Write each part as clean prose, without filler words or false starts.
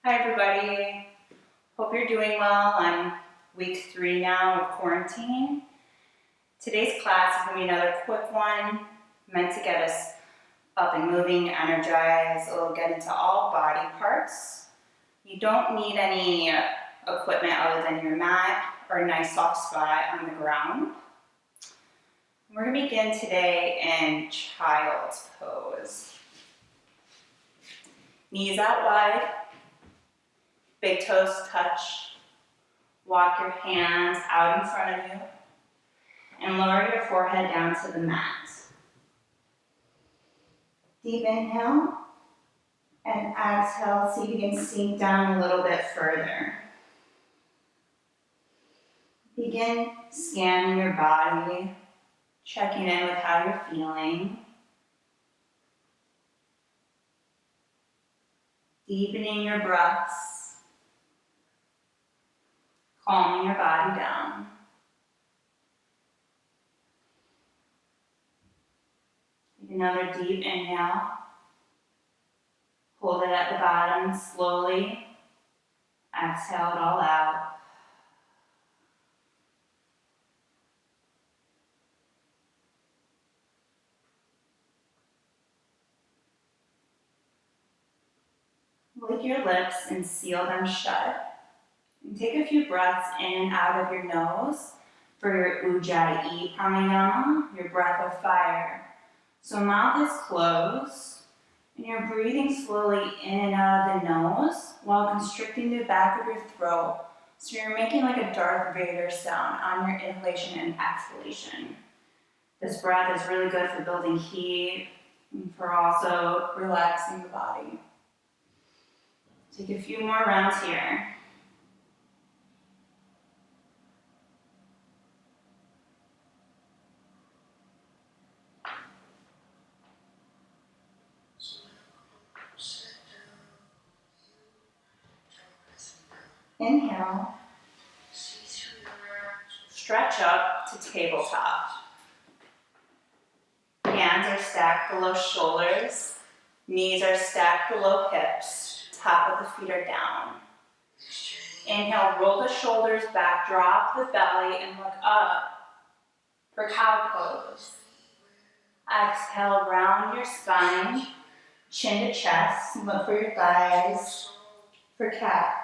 Hi everybody, hope you're doing well on week 3 now of quarantine. Today's class is going to be another quick one, meant to get us up and moving, energized. It'll get into all body parts. You don't need any equipment other than your mat or a nice soft spot on the ground. We're going to begin today in child's pose. Knees out wide. Big toes touch. Walk your hands out in front of you and lower your forehead down to the mat. Deep inhale and exhale, see if you can sink down a little bit further. Begin scanning your body, checking in with how you're feeling. Deepening your breaths. Calming your body down. Take another deep inhale. Hold it at the bottom slowly. Exhale it all out. Lick your lips and seal them shut. And take a few breaths in and out of your nose for your Ujjayi pranayama, your breath of fire. So mouth is closed, and you're breathing slowly in and out of the nose while constricting the back of your throat. So you're making like a Darth Vader sound on your inhalation and exhalation. This breath is really good for building heat and for also relaxing the body. Take a few more rounds here. Inhale, stretch up to tabletop. Hands are stacked below shoulders, knees are stacked below hips, top of the feet are down. Inhale, roll the shoulders back, drop the belly, and look up for cow pose. Exhale, round your spine, chin to chest, look for your thighs for cat.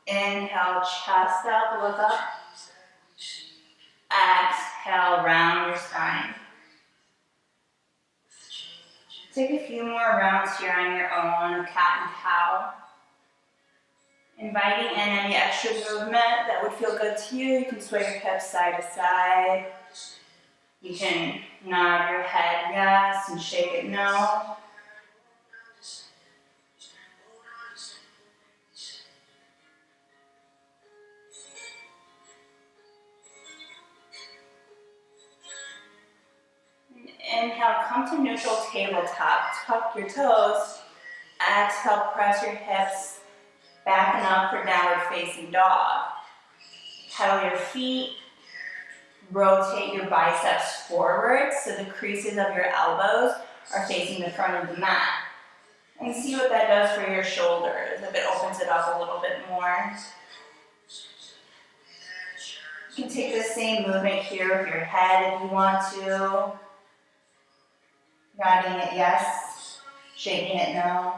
Inhale, chest up, look up. Exhale, round your spine. Take a few more rounds here on your own, cat and cow. Inviting in any extra movement that would feel good to you. You can sway your hips side to side. You can nod your head yes and shake it no. Inhale, come to neutral tabletop. Tuck your toes. Exhale, press your hips back and up for downward facing dog. Pedal your feet. Rotate your biceps forward so the creases of your elbows are facing the front of the mat. And see what that does for your shoulders, if it opens it up a little bit more. You can take the same movement here with your head if you want to. Nodding it yes, shaking it no.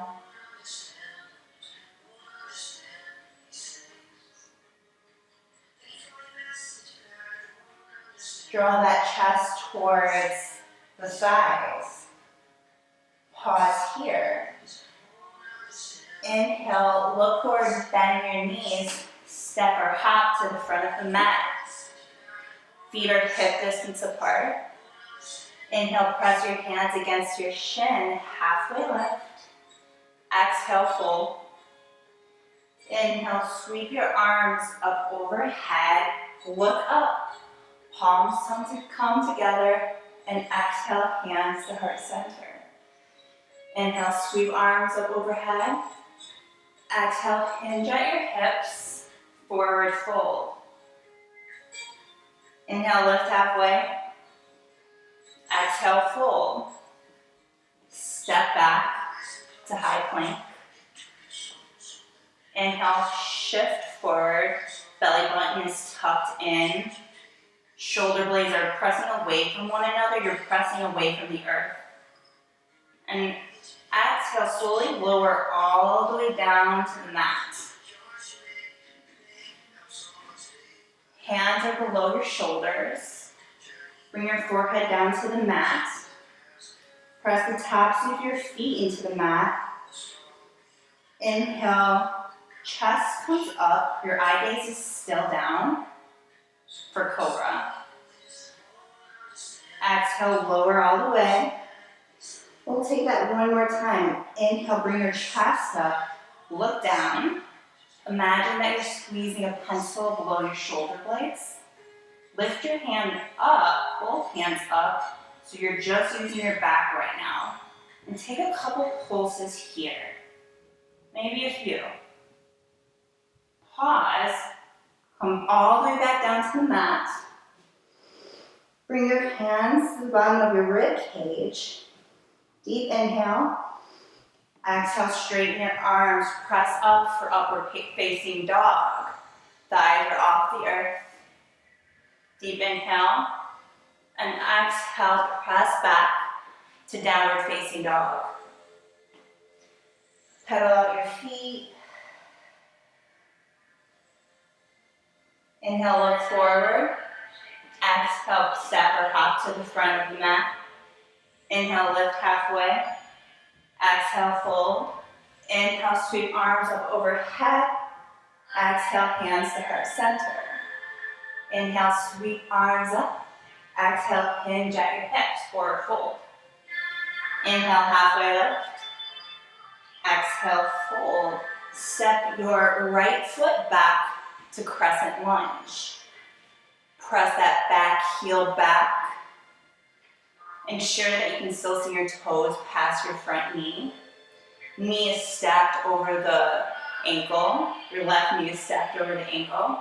Draw that chest towards the thighs. Pause here. Inhale, look forward, bend your knees, step or hop to the front of the mat. Feet are hip distance apart. Inhale, press your hands against your shin, halfway lift. Exhale, fold. Inhale, sweep your arms up overhead, look up. Palms come together, and exhale, hands to heart center. Inhale, sweep arms up overhead. Exhale, hinge at your hips, forward fold. Inhale, lift halfway. Exhale, fold. Step back to high plank. Inhale, shift forward. Belly button is tucked in. Shoulder blades are pressing away from one another. You're pressing away from the earth. And exhale, slowly lower all the way down to the mat. Hands are below your shoulders. Bring your forehead down to the mat. Press the tops of your feet into the mat. Inhale, chest comes up. Your eye gaze is still down for cobra. Exhale, lower all the way. We'll take that one more time. Inhale, bring your chest up. Look down. Imagine that you're squeezing a pencil below your shoulder blades. Lift your hand up, both hands up, so you're just using your back right now. And take a couple pulses here. Maybe a few. Pause. Come all the way back down to the mat. Bring your hands to the bottom of your rib cage. Deep inhale. Exhale, straighten your arms. Press up for upward facing dog. Thighs are off the earth. Deep inhale. And exhale, press back to downward facing dog. Pedal out your feet. Inhale, look forward. Exhale, step or hop to the front of the mat. Inhale, lift halfway. Exhale, fold. Inhale, sweep arms up overhead. Exhale, hands to heart center. Inhale, sweep arms up. Exhale, hinge at your hips, forward fold. Inhale, halfway lift. Exhale, fold. Step your right foot back to crescent lunge. Press that back heel back. Ensure that you can still see your toes past your front knee. Knee is stacked over the ankle. Your left knee is stacked over the ankle.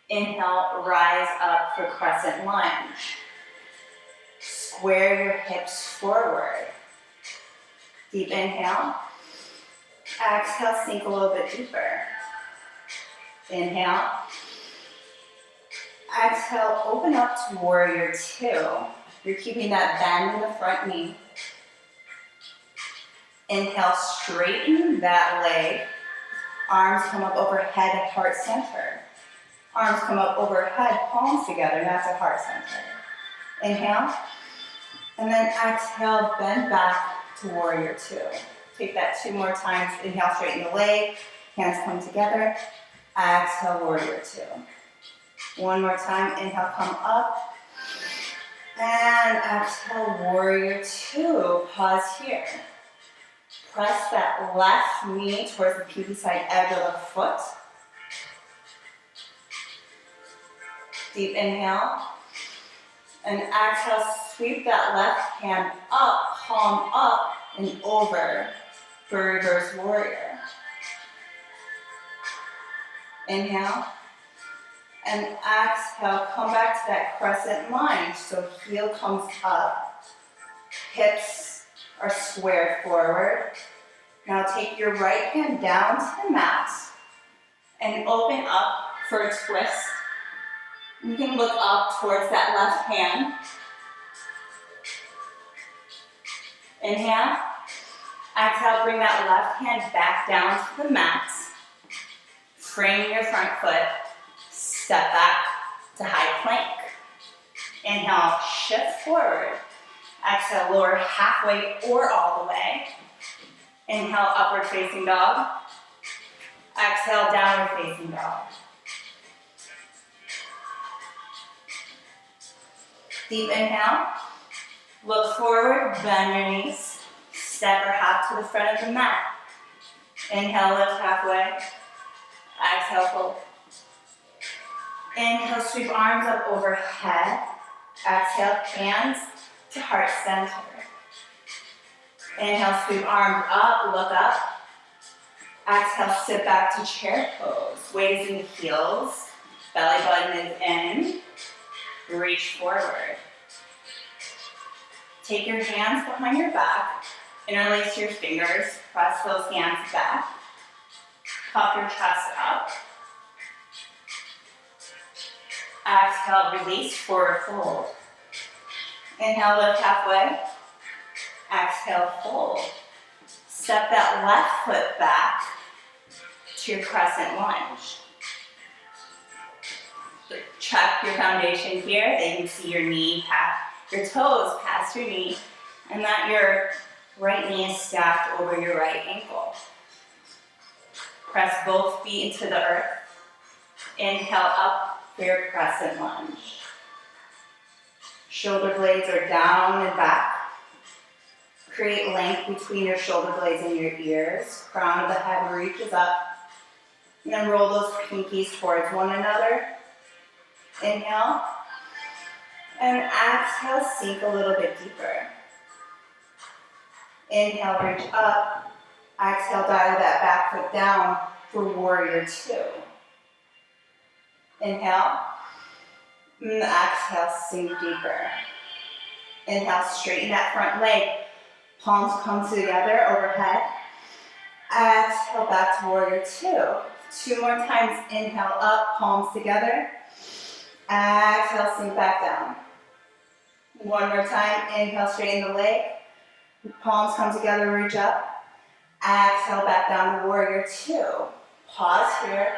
Inhale, rise up for crescent lunge. Square your hips forward. Deep inhale. Exhale, sink a little bit deeper. Inhale. Exhale, open up to warrior two. You're keeping that bend in the front knee. Inhale, straighten that leg. Arms come up overhead at heart center. Arms come up overhead, palms together, that's at heart center. Inhale. And then exhale, bend back to warrior two. Take that 2 more times. Inhale, straighten the leg. Hands come together. Exhale, warrior two. 1 more time. Inhale, come up. And exhale, warrior two. Pause here. Press that left knee towards the pinky side edge of the foot. Deep inhale. And exhale, sweep that left hand up, palm up and over for reverse warrior. Inhale. And exhale, come back to that crescent lunge. So heel comes up, hips are squared forward. Now take your right hand down to the mat and open up for a twist. You can look up towards that left hand. Inhale. Exhale, bring that left hand back down to the mat. Frame your front foot. Step back to high plank. Inhale, shift forward. Exhale, lower halfway or all the way. Inhale, upward facing dog. Exhale, downward facing dog. Deep inhale. Look forward, bend your knees. Step or hop to the front of the mat. Inhale, lift halfway. Exhale, fold. Inhale, sweep arms up overhead. Exhale, hands to heart center. Inhale, sweep arms up, look up. Exhale, sit back to chair pose. Weight is in the heels. Belly button is in. Reach forward. Take your hands behind your back. Interlace your fingers. Press those hands back. Puff your chest up. Exhale, release, forward fold. Inhale, lift halfway. Exhale, fold. Step that left foot back to your crescent lunge. Check your foundation here, that you can see your toes past your knee, and that your right knee is stacked over your right ankle. Press both feet into the earth. Inhale up for your crescent lunge. Shoulder blades are down and back. Create length between your shoulder blades and your ears. Crown of the head reaches up. And then roll those pinkies towards one another. Inhale. And exhale, sink a little bit deeper. Inhale, reach up. Exhale, dial that back foot down for warrior two. Inhale. And exhale, sink deeper. Inhale, straighten that front leg. Palms come together overhead. Exhale, back to warrior two. Two more times. Inhale up, palms together. Exhale, sink back down. One more time. Inhale, straighten the leg. Palms come together, reach up. Exhale, back down to warrior two. Pause here.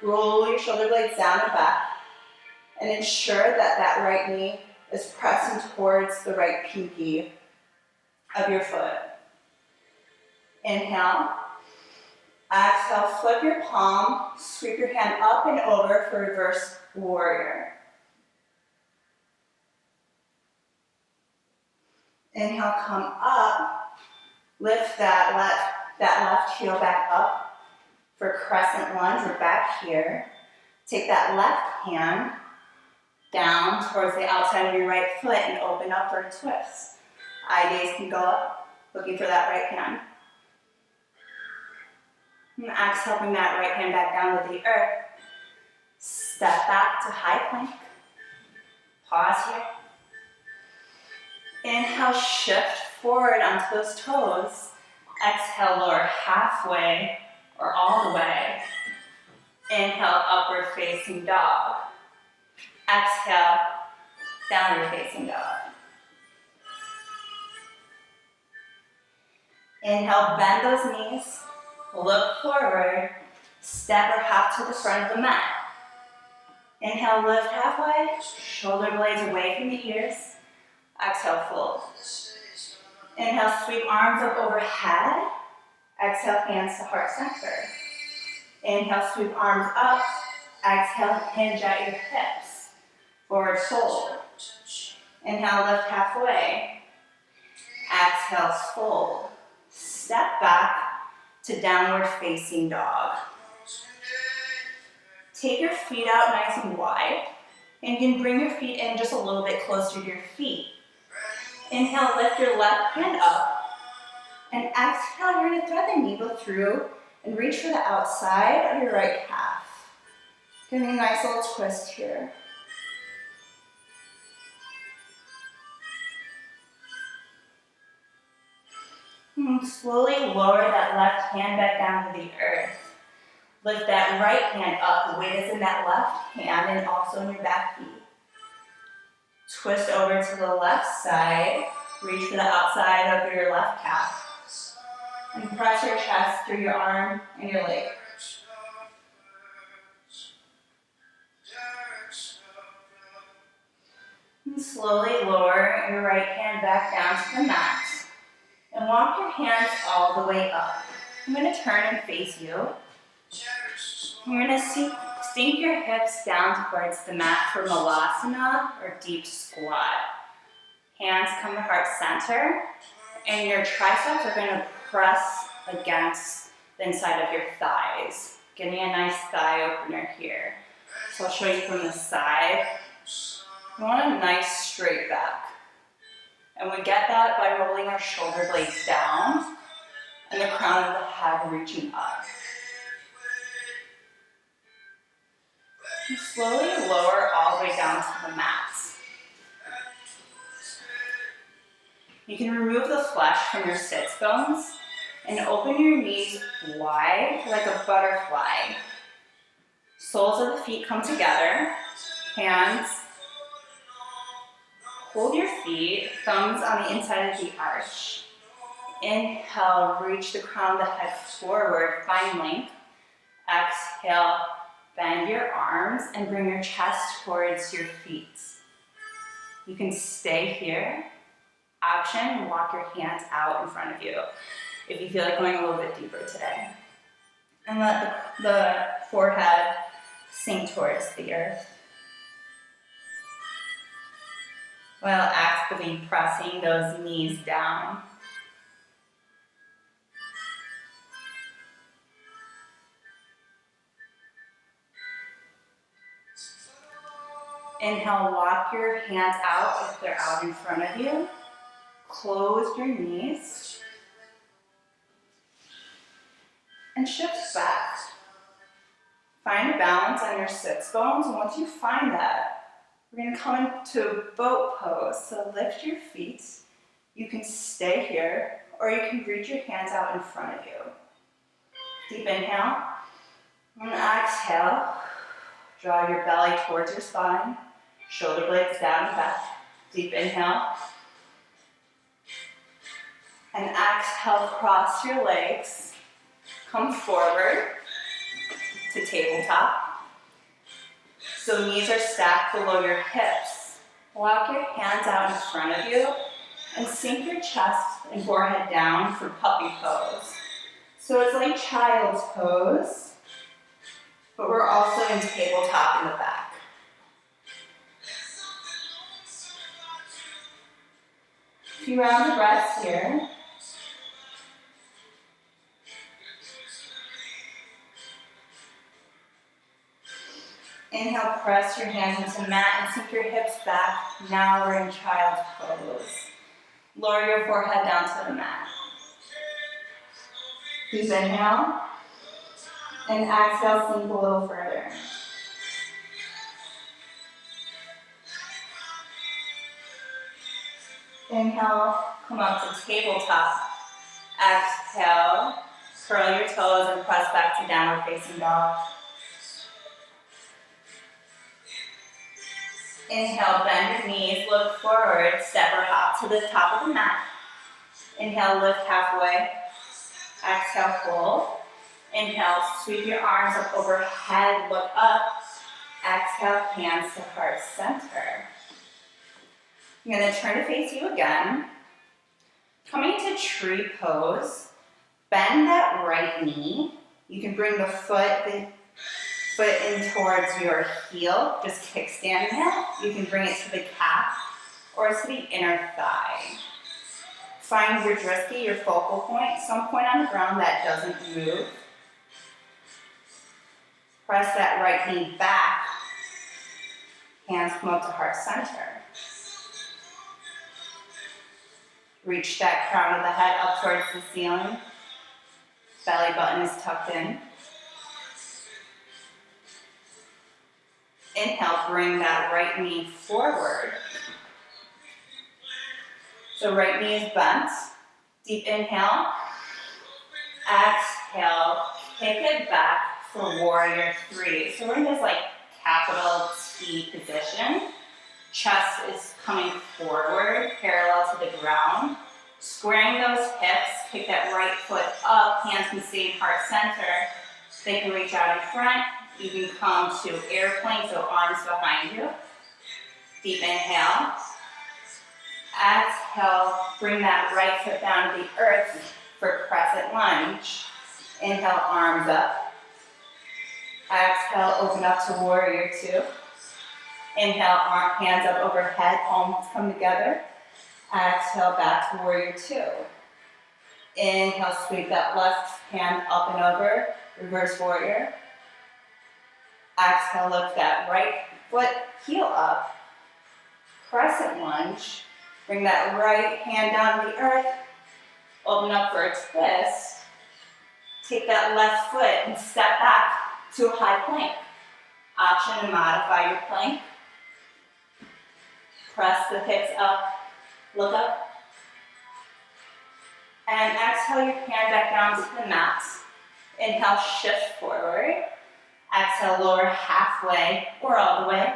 Roll your shoulder blades down and back. And ensure that that right knee is pressing towards the right pinky of your foot. Inhale. Exhale, flip your palm, sweep your hand up and over for reverse warrior. Inhale, come up, lift that left heel back up for crescent lunge. We're back here. Take that left hand down towards the outside of your right foot and open up for a twist. Eye gaze can go up, looking for that right hand. And exhale, bring that right hand back down to the earth. Step back to high plank. Pause here. Inhale, shift forward onto those toes. Exhale, lower halfway or all the way. Inhale, upward facing dog. Exhale, downward facing dog. Inhale, bend those knees. Look forward, step or hop to the front of the mat. Inhale, lift halfway, shoulder blades away from the ears. Exhale, fold. Inhale, sweep arms up overhead. Exhale, hands to heart center. Inhale, sweep arms up. Exhale, hinge at your hips. Forward fold. Inhale, lift halfway. Exhale, fold. Step back to downward facing dog. Take your feet out nice and wide, and you can bring your feet in just a little bit closer to your feet. Inhale, lift your left hand up, and exhale, you're gonna thread the needle through and reach for the outside of your right calf. Give me a nice little twist here. And slowly lower that left hand back down to the earth. Lift that right hand up. The weight is in that left hand and also in your back feet. Twist over to the left side. Reach for the outside of your left calf. And press your chest through your arm and your leg. And slowly lower your right hand back down to the mat. And walk your hands all the way up. I'm going to turn and face you. You're going to sink your hips down towards the mat for Malasana or deep squat. Hands come to heart center, and your triceps are going to press against the inside of your thighs. Getting a nice thigh opener here. So I'll show you from the side. You want a nice straight back. And we get that by rolling our shoulder blades down and the crown of the head reaching up. And slowly lower all the way down to the mat. You can remove the flesh from your sits bones and open your knees wide, like a butterfly. Soles of the feet come together, hands, hold your feet, thumbs on the inside of the arch. Inhale, reach the crown of the head forward, find length. Exhale, bend your arms and bring your chest towards your feet. You can stay here. Option, walk your hands out in front of you if you feel like going a little bit deeper today. And let the forehead sink towards the earth, while actively pressing those knees down. Inhale, walk your hands out if they're out in front of you. Close your knees. And shift back. Find a balance on your sits bones. And once you find that, we're going to come into boat pose. So lift your feet. You can stay here, or you can reach your hands out in front of you. Deep inhale. And exhale. Draw your belly towards your spine. Shoulder blades down and back. Deep inhale. And exhale, cross your legs. Come forward to tabletop. So knees are stacked below your hips. Walk your hands out in front of you and sink your chest and forehead down for puppy pose. So it's like child's pose, but we're also in tabletop in the back. A few rounds of breaths here. Inhale, press your hands into the mat and sink your hips back. Now we're in child's pose. Lower your forehead down to the mat. Deep inhale. And exhale, sink a little further. Inhale, come up to tabletop. Exhale, curl your toes and press back to downward facing dog. Inhale, bend your knees, look forward, step or hop to the top of the mat. Inhale, lift halfway. Exhale, fold. Inhale, sweep your arms up overhead, look up. Exhale, hands to heart center. I'm going to turn to face you again. Coming to tree pose, bend that right knee. You can bring the foot in towards your heel, just kickstand it. You can bring it to the calf or to the inner thigh. Find your drishti, your focal point, some point on the ground that doesn't move. Press that right knee back. Hands come up to heart center. Reach that crown of the head up towards the ceiling. Belly button is tucked in. Inhale, bring that right knee forward. So right knee is bent. Deep inhale. Exhale, kick it back for warrior three. So we're in this like capital T position. Chest is coming forward, parallel to the ground. Squaring those hips, kick that right foot up, hands can stay in heart center. They can reach out in front. You can come to airplane, so arms behind you. Deep inhale. Exhale, bring that right foot down to the earth for crescent lunge. Inhale, arms up. Exhale, open up to warrior two. Inhale, hands up overhead, palms come together. Exhale, back to warrior two. Inhale, sweep that left hand up and over, reverse warrior. Exhale, lift that right foot, heel up. Crescent lunge. Bring that right hand down to the earth. Open up for a twist. Take that left foot and step back to a high plank. Option to modify your plank. Press the hips up, look up. And exhale your hand back down to the mat. Inhale, shift forward. Exhale, lower halfway or all the way.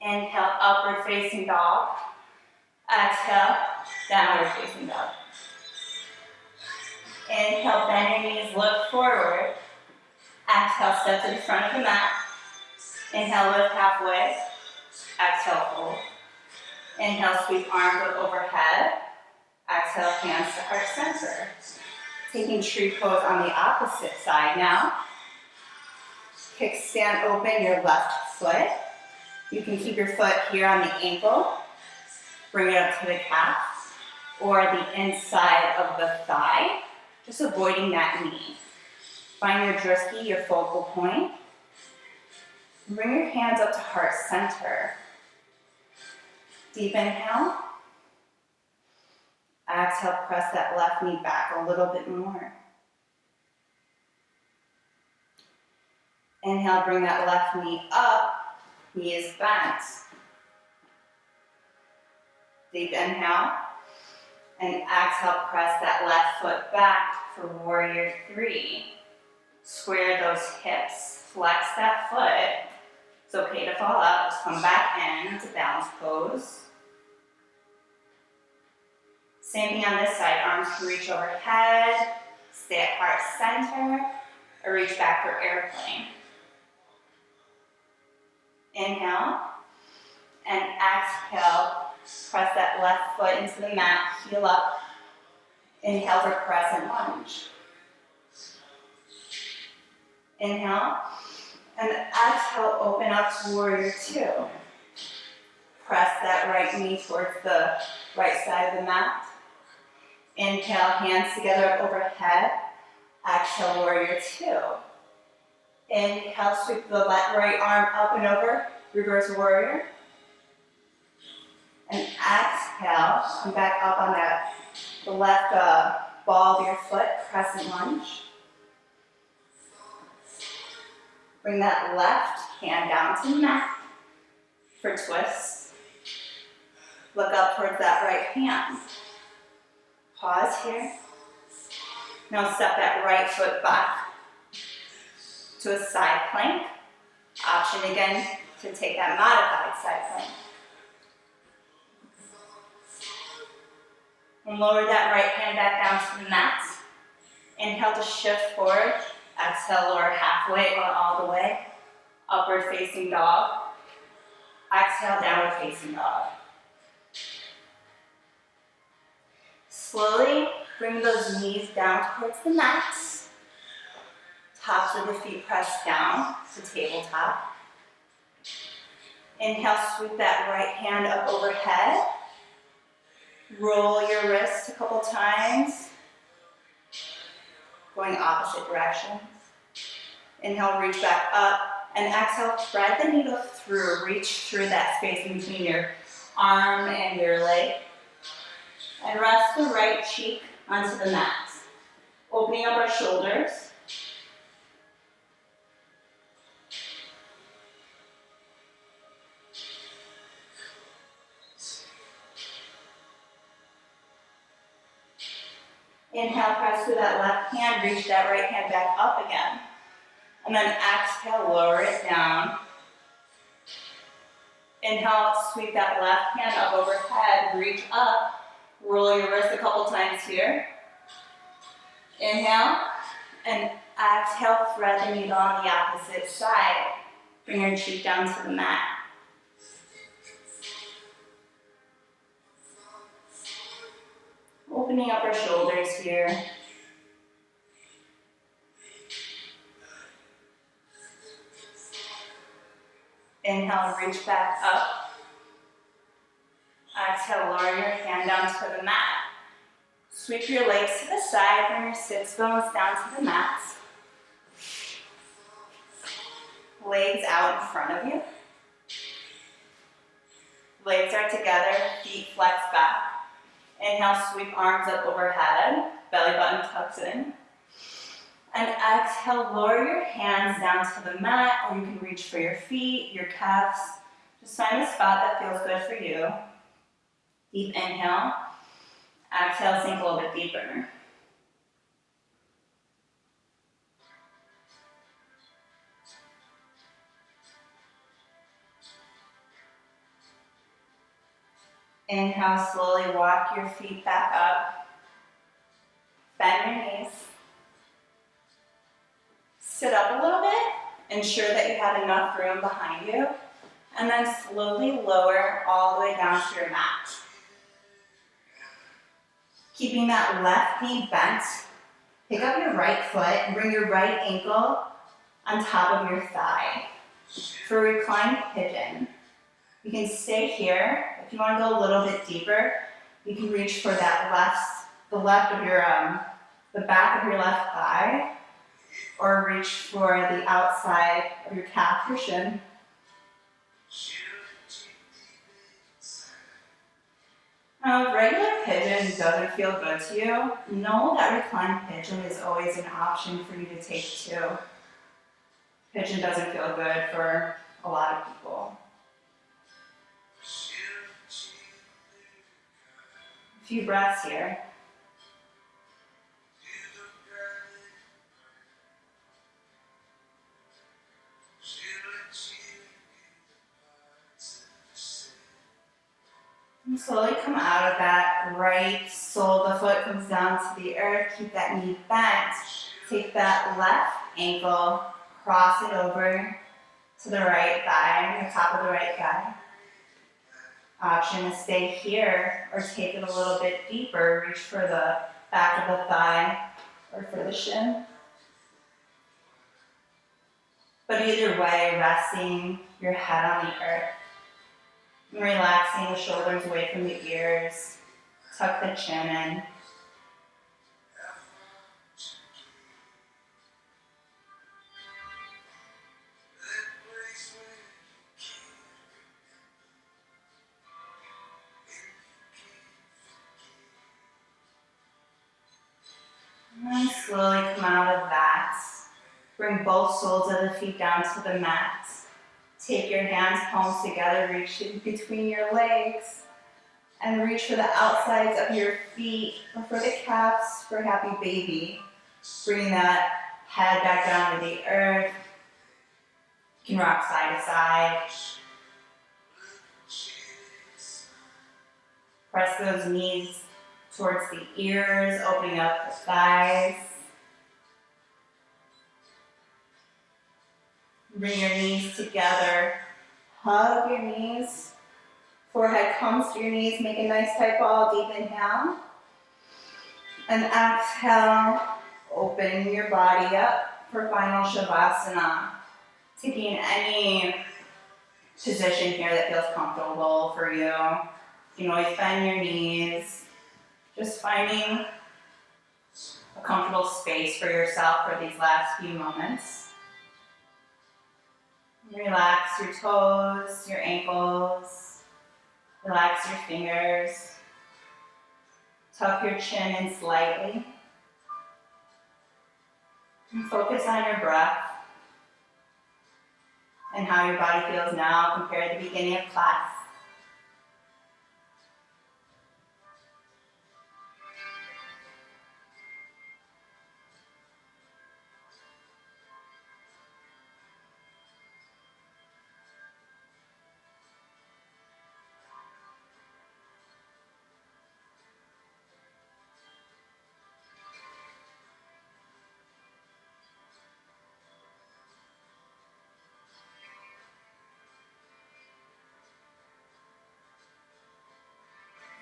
Inhale, upward facing dog. Exhale, downward facing dog. Inhale, bend your knees, look forward. Exhale, step to the front of the mat. Inhale, lift halfway. Exhale, fold. Inhale, sweep arms up overhead. Exhale, hands to heart center. Taking tree pose on the opposite side now. Kickstand open your left foot. You can keep your foot here on the ankle. Bring it up to the calf or the inside of the thigh, just avoiding that knee. Find your drishti, your focal point. Bring your hands up to heart center. Deep inhale. Exhale, press that left knee back a little bit more. Inhale, bring that left knee up, knee is bent. Deep inhale, and exhale, press that left foot back for warrior three. Square those hips, flex that foot. It's okay to fall out, just come back in to balance pose. Same thing on this side, arms can reach overhead, stay at heart center, or reach back for airplane. Inhale, and exhale, press that left foot into the mat, heel up. Inhale for crescent lunge. Inhale, and exhale, open up to warrior two. Press that right knee towards the right side of the mat. Inhale, hands together up overhead. Exhale, warrior two. Inhale, sweep the right arm up and over, reverse warrior. And exhale, come back up on the left ball of your foot, crescent lunge. Bring that left hand down to the mat for twist. Look up towards that right hand. Pause here. Now step that right foot back to a side plank. Option again to take that modified side plank. And lower that right hand back down to the mat. Inhale to shift forward. Exhale, lower halfway or all the way. Upward facing dog. Exhale, downward facing dog. Slowly bring those knees down towards the mat. Tops of the feet press down to tabletop. Inhale, sweep that right hand up overhead. Roll your wrists a couple times. Going opposite directions. Inhale, reach back up. And exhale, thread the needle through. Reach through that space in between your arm and your leg. And rest the right cheek onto the mat. Opening up our shoulders. Inhale, press through that left hand, reach that right hand back up again. And then exhale, lower it down. Inhale, sweep that left hand up overhead, reach up. Roll your wrist a couple times here. Inhale, and exhale, thread the needle on the opposite side. Bring your cheek down to the mat. Opening up our shoulders here. Inhale, reach back up. Exhale, lower your hand down to the mat. Sweep your legs to the side, bring your sits bones down to the mat. Legs out in front of you. Legs are together, feet flex back. Inhale, sweep arms up overhead, belly button tucks in. And exhale, lower your hands down to the mat, or you can reach for your feet, your calves. Just find a spot that feels good for you. Deep inhale. Exhale, sink a little bit deeper. Inhale, slowly walk your feet back up. Bend your knees. Sit up a little bit. Ensure that you have enough room behind you. And then slowly lower all the way down to your mat. Keeping that left knee bent. Pick up your right foot and bring your right ankle on top of your thigh. For reclined pigeon, you can stay here. If you want to go a little bit deeper, you can reach for that the back of your left thigh, or reach for the outside of your calf, your shin. Now, if regular pigeon doesn't feel good to you, know that reclined pigeon is always an option for you to take too. Pigeon doesn't feel good for a lot of people. A few breaths here. And slowly come out of that right sole. The foot comes down to the earth. Keep that knee bent. Take that left ankle, cross it over to the right thigh, the top of the right thigh. Option to stay here or take it a little bit deeper. Reach for the back of the thigh or for the shin. But either way, resting your head on the earth. And relaxing the shoulders away from the ears. Tuck the chin in. And then slowly come out of that. Bring both soles of the feet down to the mat. Take your hands, palms together, reach in between your legs. And reach for the outsides of your feet, or for the calves, for happy baby. Bring that head back down to the earth. You can rock side to side. Press those knees towards the ears, opening up the thighs. Bring your knees together. Hug your knees. Forehead comes to your knees. Make a nice tight ball. Deep inhale. And exhale. Open your body up for final Shavasana. Taking any position here that feels comfortable for you. You can always bend your knees. Just finding a comfortable space for yourself for these last few moments. Relax your toes, your ankles. Relax your fingers. Tuck your chin in slightly. And focus on your breath and how your body feels now compared to the beginning of class.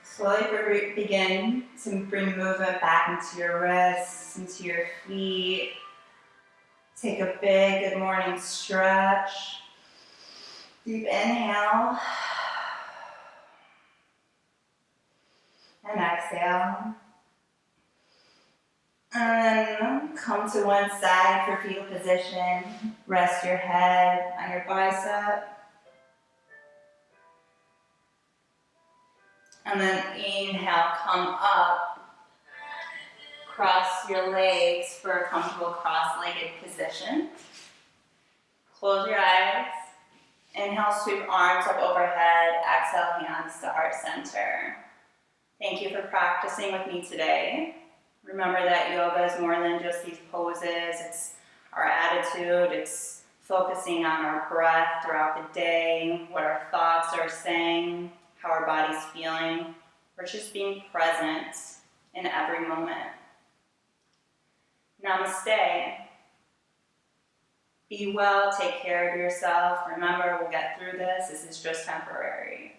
Slowly begin to bring movement back into your wrists, into your feet. Take a big good morning stretch. Deep inhale. And exhale. And then come to one side for fetal position. Rest your head on your bicep. And then inhale, come up. Cross your legs for a comfortable cross-legged position. Close your eyes. Inhale, sweep arms up overhead. Exhale, hands to heart center. Thank you for practicing with me today. Remember that yoga is more than just these poses. It's our attitude. It's focusing on our breath throughout the day, what our thoughts are saying, how our body's feeling. We're just being present in every moment. Namaste. Be well, take care of yourself. Remember, we'll get through this. This is just temporary.